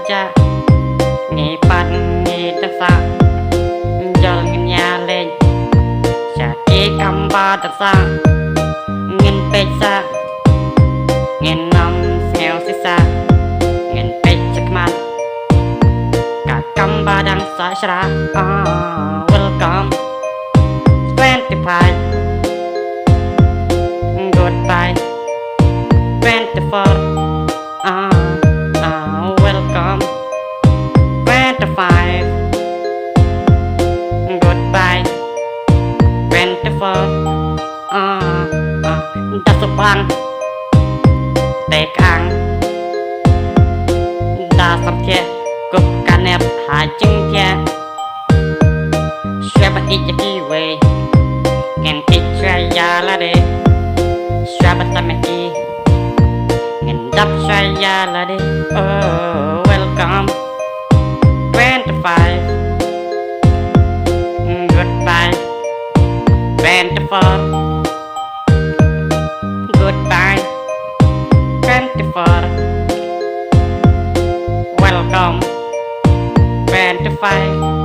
cha nghe pan nghe ta sa giờ nhà lên cha kê cầm ba ta sa nghìn pe sa nghìn năm theo xí xa nghìn pe chắc mặt cả cầm ba đang xa xa welcome 25 goodbye 24 welcome 25 goodbye 24 đã sụp băng tệ càng đã sắp chết cục cả nẹp hạ chứng thia xóa bắt ít kỳ về ngàn ít xoay ya là đê xóa bắt tâm kỳ ngàn đắp xoay ya là đê welcome 25 goodbye 24 goodbye 24 welcome 25